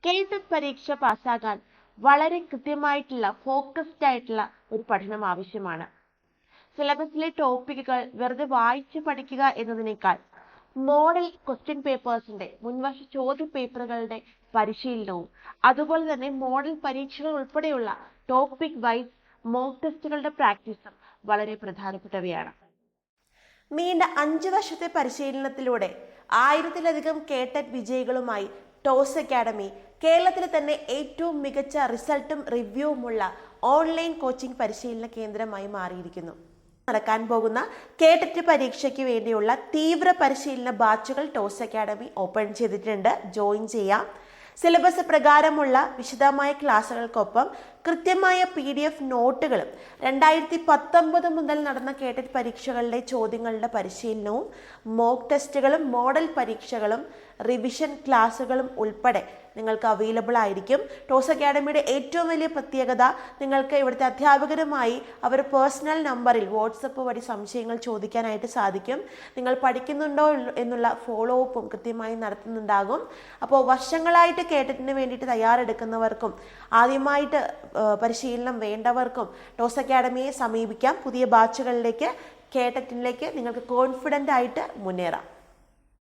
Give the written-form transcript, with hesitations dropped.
കേട്ടറ്റ് പരീക്ഷ പാസ്സാകാൻ വളരെ കൃത്യമായിട്ടുള്ള ഫോക്കസ്ഡ് ആയിട്ടുള്ള ഒരു പഠനം ആവശ്യമാണ്. സിലബസിലെ ടോപ്പിക്കുകൾ വെറുതെ വായിച്ചു പഠിക്കുക എന്നതിനേക്കാൾ മോഡൽ ക്വസ്റ്റ്യൻ പേപ്പേഴ്സിന്റെ മുൻവർഷ ചോദ്യ പേപ്പറുകളുടെ പരിശീലനവും അതുപോലെ തന്നെ മോഡൽ പരീക്ഷകൾ ഉൾപ്പെടെയുള്ള ടോപ്പിക് വൈസ് മോക്ക് ടെസ്റ്റുകളുടെ പ്രാക്ടീസും വളരെ പ്രധാനപ്പെട്ടവയാണ്. നീണ്ട 5 വർഷത്തെ പരിശീലനത്തിലൂടെ 1000-ലധികം കേട്ടറ്റ് വിജയികളുമായി ടോസ് അക്കാഡമി കേരളത്തിലെ തന്നെ ഏറ്റവും മികച്ച റിസൾട്ടും റിവ്യൂവുമുള്ള ഓൺലൈൻ കോച്ചിംഗ് പരിശീലന കേന്ദ്രമായി മാറിയിരിക്കുന്നു. നടക്കാൻ പോകുന്ന കേട്ടറ്റ് പരീക്ഷയ്ക്ക് വേണ്ടിയുള്ള തീവ്ര പരിശീലന ബാച്ചുകൾ ടോസ് അക്കാഡമി ഓപ്പൺ ചെയ്തിട്ടുണ്ട്. ജോയിൻ ചെയ്യാം. സിലബസ് പ്രകാരമുള്ള വിശദമായ ക്ലാസുകൾക്കൊപ്പം കൃത്യമായ PDF നോട്ടുകളും 2019 മുതൽ നടന്ന കേട്ടറ്റ് പരീക്ഷകളിലെ ചോദ്യങ്ങളുടെ പരിശീലനവും മോക്ക് ടെസ്റ്റുകളും മോഡൽ പരീക്ഷകളും റിവിഷൻ ക്ലാസുകളും ഉൾപ്പെടെ നിങ്ങൾക്ക് അവൈലബിൾ ആയിരിക്കും. ടോസ് അക്കാഡമിയുടെ ഏറ്റവും വലിയ പ്രത്യേകത, നിങ്ങൾക്ക് ഇവിടുത്തെ അധ്യാപകരുമായി അവർ പേഴ്സണൽ നമ്പറിൽ വാട്സപ്പ് വഴി സംശയങ്ങൾ ചോദിക്കാനായിട്ട് സാധിക്കും. നിങ്ങൾ പഠിക്കുന്നുണ്ടോ എന്നുള്ള ഫോളോ അപ്പും കൃത്യമായി നടത്തുന്നുണ്ടാകും. അപ്പോൾ വർഷങ്ങളായിട്ട് കേട്ടറ്റിന് വേണ്ടിയിട്ട് തയ്യാറെടുക്കുന്നവർക്കും ആദ്യമായിട്ട് പരിശീലനം വേണ്ടവർക്കും ടോസ് അക്കാഡമിയെ സമീപിക്കാം. പുതിയ ബാച്ചുകളിലേക്ക് കേട്ടറ്റിലേക്ക് നിങ്ങൾക്ക് കോൺഫിഡൻ്റ് ആയിട്ട് മുന്നേറാം.